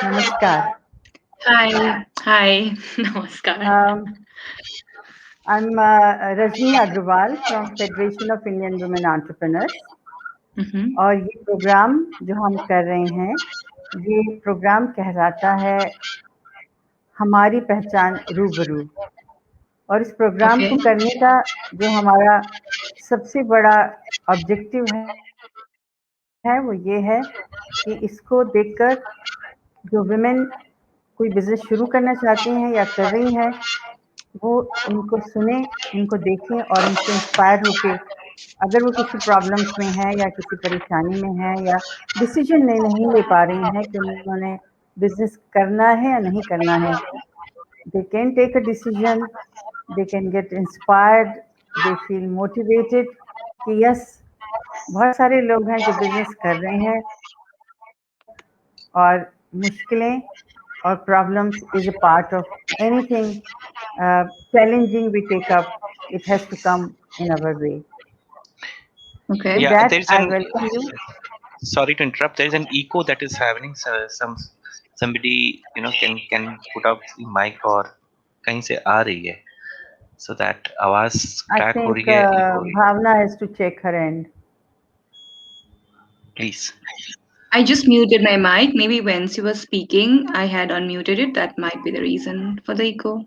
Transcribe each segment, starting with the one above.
Namaskar. Hi, namaskar. I'm Rajni Agrawal from Federation of Indian Women Entrepreneurs. Mm-hmm. और ये programme जो हम कर रहे हैं, ये प्रोग्राम कहलाता है हमारी पहचान रूबरू। और इस प्रोग्राम को Okay. करने का जो हमारा सबसे बड़ा ऑब्जेक्टिव है वो ये है कि इसको देखकर जो विमेन कोई बिजनेस शुरू करना चाहती हैं या कर रही हैं, वो इनको सुने, इनको देखें और इनसे इंस्पायर होके अगर वो किसी प्रॉब्लम्स में है या किसी परेशानी में है या डिसीजन नहीं ले पा रही हैं कि उन्होंने बिजनेस करना है या नहीं करना है, they can take a decision, they can get inspired, they feel motivated कि यस, बहुत सारे लोग हैं जो बिजनेस कर रहे हैं और मुश्किलें और problems is a part of anything challenging we take up. It has to come in our way. With Okay. Yeah, that, there's I an welcome you. sorry to interrupt. There's an echo that is happening. So somebody can put up the mic or कहीं से आ रही है so that आवाज I crack हो think रही है echo हो रही है. Bhavna has to check her end. Please. I just muted my mic. Maybe when she was speaking, I had unmuted it. That might be the reason for the echo.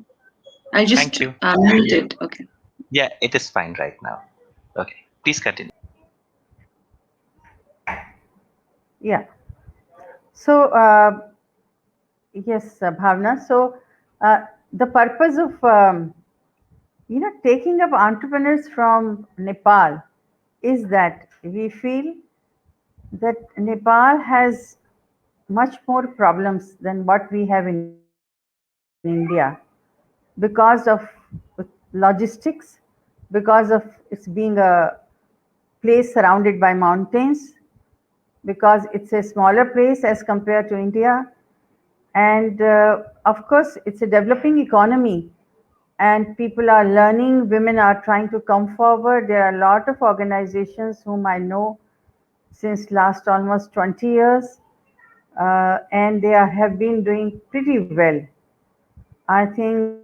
I'll Thank just you. mute it. Okay. Yeah, it is fine right now. Okay, please continue. Yeah. So, yes, Bhavna. So, the purpose of taking up entrepreneurs from Nepal is that we feel that Nepal has much more problems than what we have in India because of logistics, because of its being a place surrounded by mountains, because it's a smaller place as compared to India, and of course, it's a developing economy. And people are learning, women are trying to come forward. There are a lot of organizations whom I know since last almost 20 years, and they have been doing pretty well. I think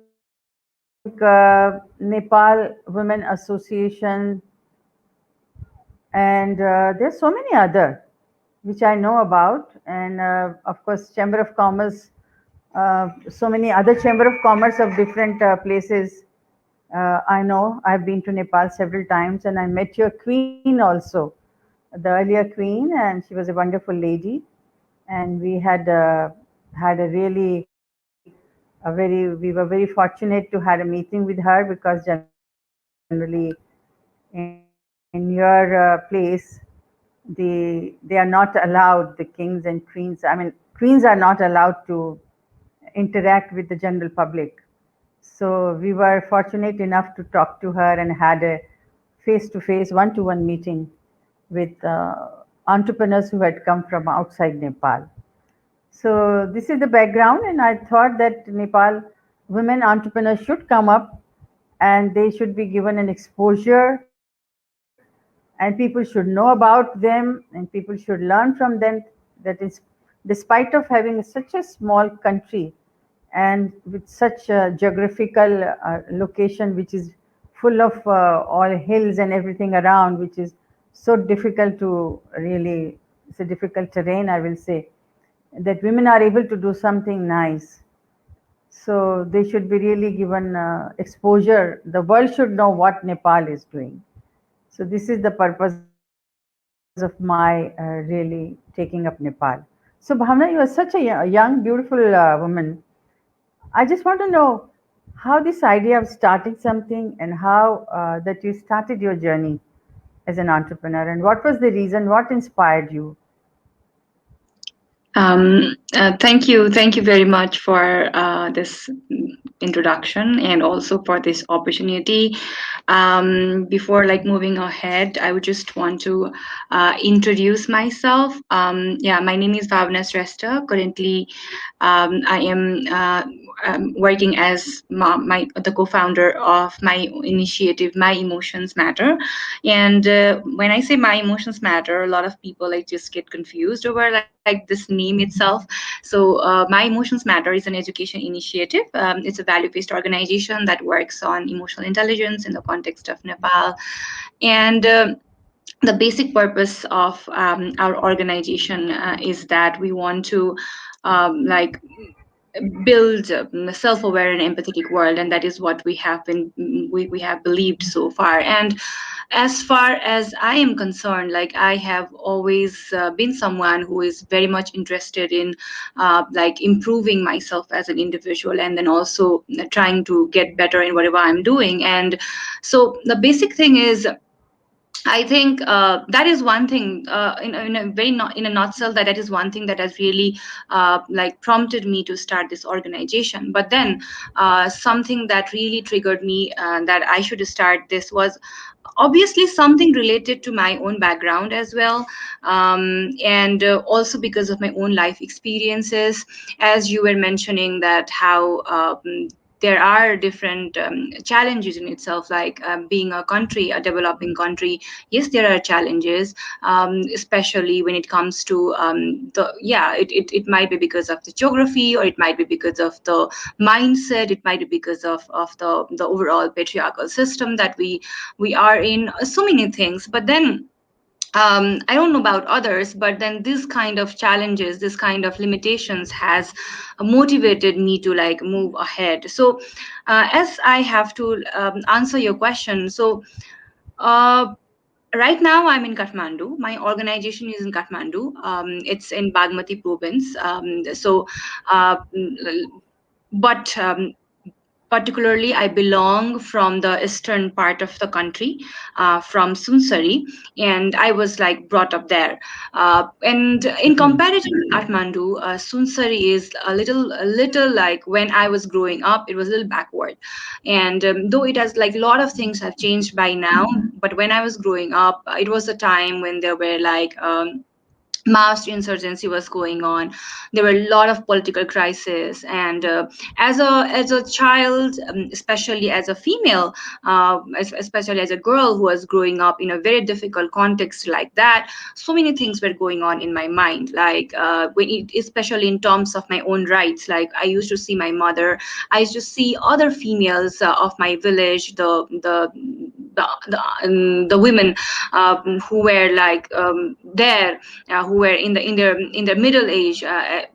Nepal Women Association, and there's so many other which I know about, and of course Chamber of Commerce, so many other Chamber of Commerce of different places. I know I've been to Nepal several times, and I met your queen also, the earlier queen, and she was a wonderful lady, and we had a really we were very fortunate to had a meeting with her because generally in your place they are not allowed, the kings and queens, I mean queens are not allowed to interact with the general public. So we were fortunate enough to talk to her and had a face-to-face, one-to-one meeting with entrepreneurs who had come from outside Nepal. So this is the background, and I thought that Nepal women entrepreneurs should come up and they should be given an exposure, and people should know about them, and people should learn from them. That is, despite of having such a small country and with such a geographical location which is full of all hills and everything around, which is so difficult to really, it's a difficult terrain, I will say, that women are able to do something nice. So they should be really given exposure. The world should know what Nepal is doing. So this is the purpose of my really taking up Nepal. So Bhavna, you are such a young, beautiful woman. I just want to know how this idea of starting something and how that you started your journey as an entrepreneur, and what was the reason, what inspired you? Thank you very much for this introduction and also for this opportunity. Before like moving ahead, I would just want to introduce myself. Yeah, my name is Bhawana Shrestha. Currently, I am working as the co-founder of my initiative, My Emotions Matter. And when I say My Emotions Matter, a lot of people like just get confused over like this name itself. So My Emotions Matter is an education initiative. It's a value-based organization that works on emotional intelligence in the context of Nepal. And the basic purpose of our organization is that we want to like build a self-aware and empathetic world, and that is what we have believed so far. And as far as I am concerned, like I have always been someone who is very much interested in like improving myself as an individual, and then also trying to get better in whatever I'm doing. And so the basic thing is, I think that is one thing in a very not in a nutshell, that is one thing that has really like prompted me to start this organization. But then something that really triggered me that I should start this was obviously something related to my own background as well, and also because of my own life experiences, as you were mentioning that how there are different challenges in itself, like being a developing country. Yes, there are challenges, especially when it comes to it might be because of the geography, or it might be because of the mindset, it might be because of the overall patriarchal system that we are in, so many things. But then I don't know about others, but then this kind of challenges, this kind of limitations has motivated me to like move ahead. So as I have to answer your question, so uh, right now I'm in Kathmandu. My organization is in Kathmandu. It's in Bagmati province. But particularly I belong from the eastern part of the country, from Sunsari, and I was like brought up there. And in comparison to Kathmandu, Sunsari is a little like, when I was growing up, it was a little backward. And though it has like a lot of things have changed by now, but when I was growing up, it was a time when there were like mass insurgency was going on. There were a lot of political crises, and as a child, especially as a female, especially as a girl who was growing up in a very difficult context like that, so many things were going on in my mind, like especially in terms of my own rights. Like I used to see my mother, I used to see other females of my village, the women who were like there, who were in their middle age,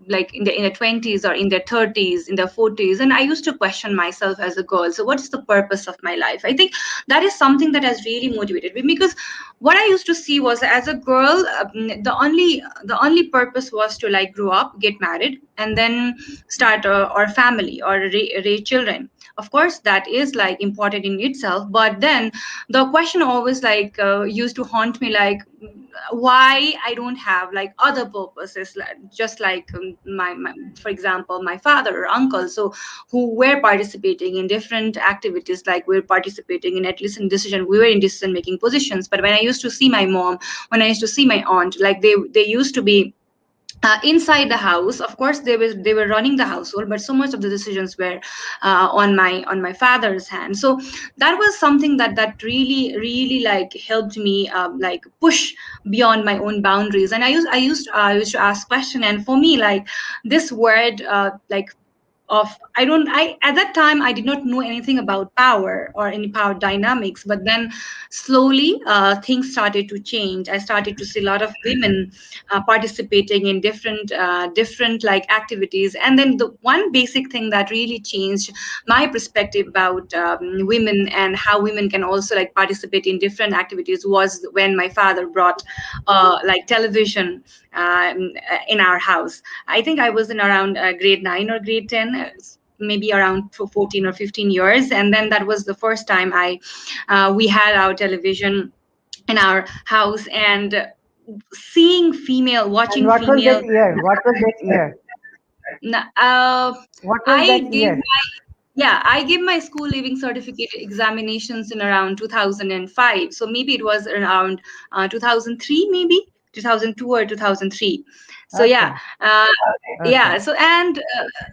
like in their 20s or in their 30s, in their 40s. And I used to question myself as a girl, so what's the purpose of my life? I think that is something that has really motivated me, because what I used to see was, as a girl, the only purpose was to like grow up, get married, and then start or family, or raise children. Of course that is like important in itself, but then the question always like used to haunt me, like why I don't have like other purposes, like, just like my, for example, my father or uncle, so who were participating in different activities, like we're participating in, at least in decision, we were in decision making positions. But when I used to see my mom, when I used to see my aunt, like they used to be inside the house. Of course they were running the household, but so much of the decisions were on my father's hand. So that was something that really like helped me like push beyond my own boundaries. And I used to ask question, and for me, like this word like of I at that time I did not know anything about power or any power dynamics. But then slowly things started to change. I started to see a lot of women participating in different like activities. And then the one basic thing that really changed my perspective about women and how women can also like participate in different activities was when my father brought like television in our house. I think I was in around grade 9 or grade 10, maybe around 14 or 15 years. And then that was the first time we had our television in our house. And seeing female, And watching what was female. that year? What was that year? What was I that gave year? I gave my school leaving certificate examinations in around 2005. So maybe it was around 2003, maybe 2002 or 2003. So yeah, Okay. yeah. Okay. So and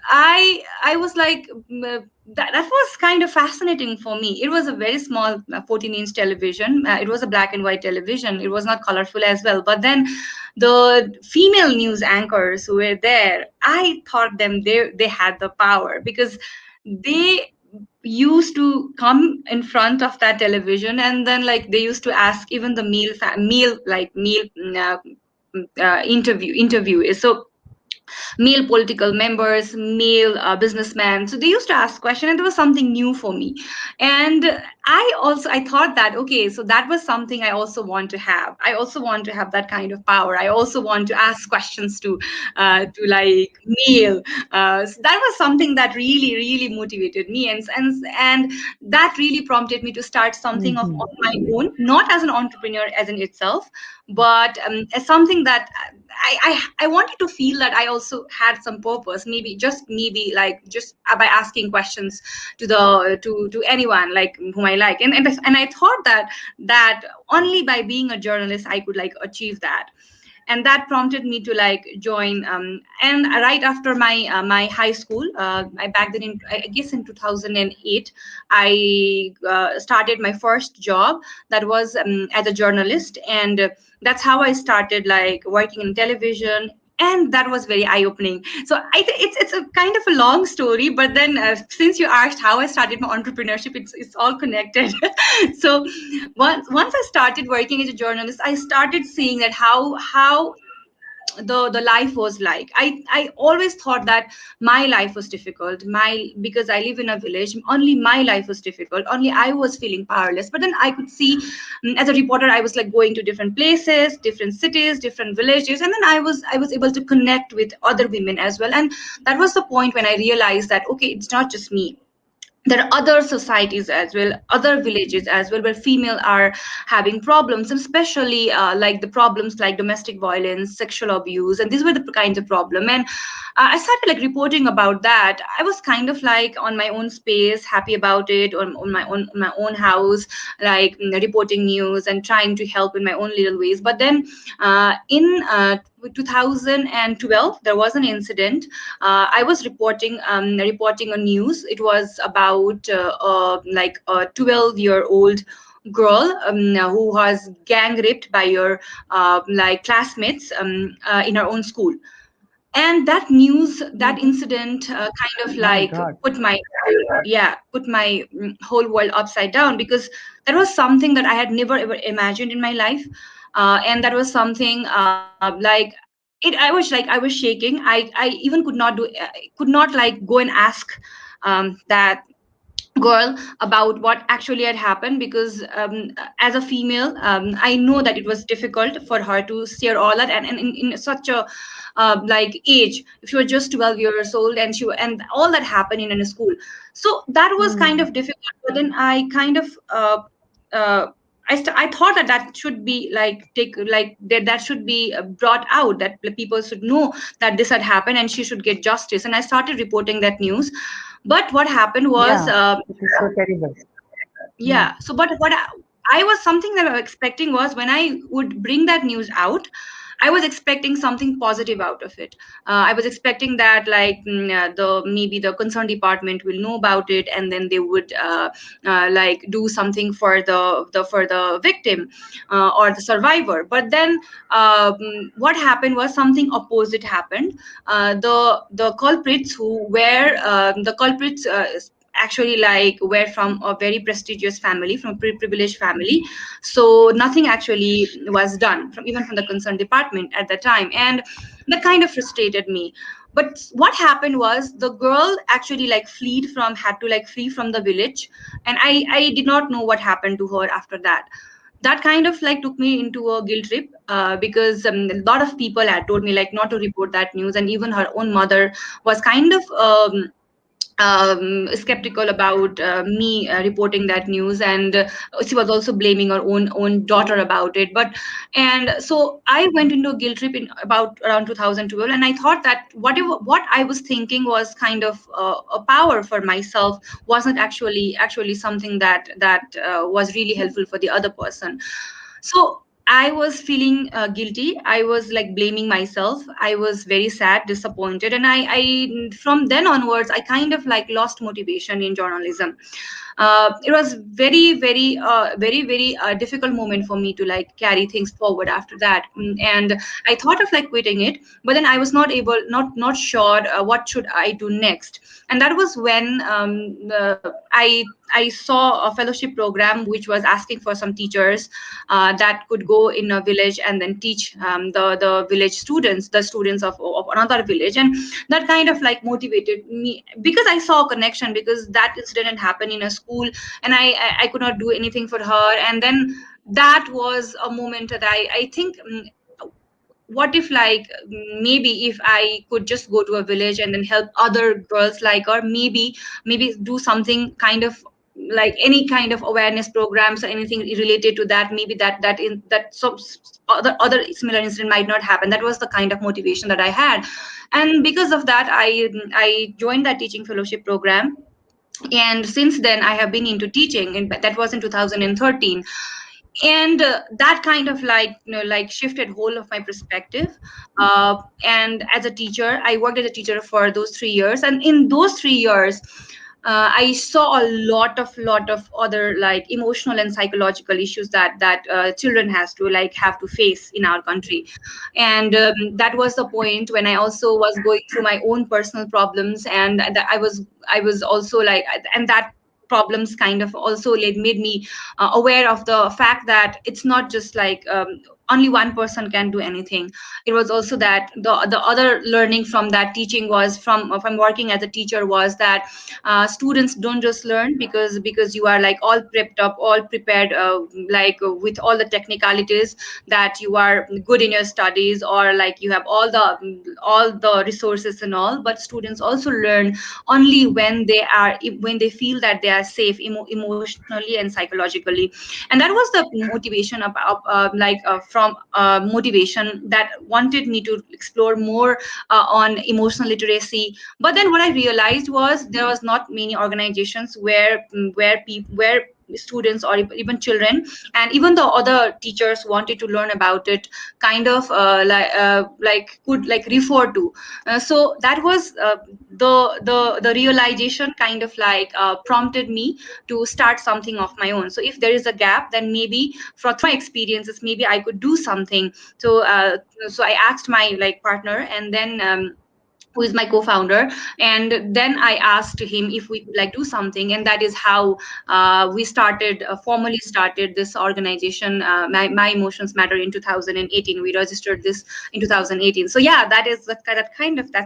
I was like, that was kind of fascinating for me. It was a very small 14-inch television. It was a black and white television. It was not colorful as well. But then the female news anchors who were there, I thought they had the power, because they used to come in front of that television, and then like they used to ask even the male interview. So male political members, male businessmen. So they used to ask questions, and there was something new for me. And I thought that, okay, so that was something I also want to have. I also want to have that kind of power. I also want to ask questions to like male. So that was something that really, really motivated me, and that really prompted me to start something of on my own, not as an entrepreneur as in itself, but as something that I wanted to feel that I also had some purpose, maybe like just by asking questions to anyone like whom I like, and I thought that only by being a journalist I could like achieve that. And that prompted me to like join, and right after my high school, I back then I guess in 2008, I started my first job. That was as a journalist, and that's how I started like working in television. And that was very eye-opening. So I think it's a kind of a long story, but then since you asked how I started my entrepreneurship, it's all connected. So once I started working as a journalist, I started seeing that how the life was like. I always thought that my life was difficult, my because I live in a village, only my life was difficult, only I was feeling powerless. But then I could see, as a reporter, I was like going to different places, different cities, different villages, and then I was able to connect with other women as well. And that was the point when I realized that, okay, it's not just me, there are other societies as well, other villages as well, where female are having problems, and especially like the problems like domestic violence, sexual abuse, and these were the kinds of problem. And I started like reporting about that. I was kind of like on my own space, happy about it, on my own house, like reporting news and trying to help in my own little ways. But then in 2012 there was an incident. I was reporting on news. It was about like a 12-year-old girl who was gang raped by her like classmates in her own school. And that news, that incident, kind of My like God. put my whole world upside down, because that was something that I had never ever imagined in my life. And that was something like it. I was shaking. I even could not like go and ask that girl about what actually had happened, because as a female, I know that it was difficult for her to share all that, and in such a like age, if she was just 12 years old, and all that happened in a school. So that was kind of difficult. But then I kind of uh, I thought that should be like that should be brought out, that people should know that this had happened and she should get justice. And I started reporting that news. But what happened was, Yeah, it is so terrible. Mm. yeah. So, but what I was something that I was expecting was, when I would bring that news out, I was expecting something positive out of it. I was expecting that like the maybe the concerned department will know about it, and then they would like do something for the victim or the survivor. But then what happened was something opposite happened. The culprits who were the culprits actually like were from a very prestigious family, from a privileged family. So nothing actually was done from even from the concerned department at the time, and that kind of frustrated me. But what happened was, the girl actually like had to like flee from the village, and I did not know what happened to her after that. That kind of like took me into a guilt trip, because a lot of people had told me like not to report that news, and even her own mother was kind of skeptical about me reporting that news. And she was also blaming her own daughter about it. But and so I went into a guilt trip in about around 2012, and I thought that what I was thinking was kind of a power for myself wasn't actually something that was really helpful for the other person. So I was feeling guilty. I was like blaming myself. I was very sad, disappointed, and I from then onwards, I kind of like lost motivation in journalism. It was very difficult moment for me to like carry things forward after that. And I thought of like quitting it, but then I was not sure what should I do next. And that was when I saw a fellowship program which was asking for some teachers that could go in a village and then teach the village students, the students of another village. And that kind of like motivated me, because I saw a connection, because that incident had happened in a school, and I could not do anything for her. And then that was a moment that I think, what if like, maybe if I could just go to a village and then help other girls like her, maybe do something kind of like any kind of awareness programs or anything related to that, maybe that in that some other similar incident might not happen. That was the kind of motivation that I had. And because of that, I joined that teaching fellowship program. And since then I have been into teaching, and that was in 2013. And that kind of like, like shifted whole of my perspective. And as a teacher, I worked as a teacher for those 3 years, and in those 3 years, I saw a lot of other like emotional and psychological issues that children have to face in our country. And that was the point when I also was going through my own personal problems, and that I was also like, and that problems kind of also made me aware of the fact that it's not just like, only one person can do anything. It was also that the other learning from that teaching was from working as a teacher, was that students don't just learn because you are like all prepped up, all prepared, with all the technicalities, that you are good in your studies, or like you have all the resources and all. But students also learn only when they feel that they are safe, emotionally and psychologically. And that was the motivation from motivation that wanted me to explore more on emotional literacy. But then what I realized was there was not many organizations where students or even children and even the other teachers wanted to learn about it, kind of could like refer to. So that was the realization kind of like prompted me to start something of my own. So if there is a gap, then maybe through my experiences, maybe I could do something. So I asked my like partner, and then who is my co-founder, and then I asked him if we could like do something. And that is how we formally started this organization, my emotions matter, in 2018. We registered this in 2018. So yeah, that's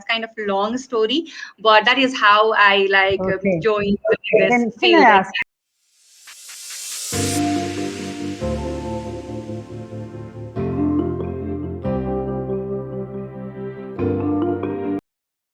kind of long story, but that is how I like Okay. joined this Can I field. ask?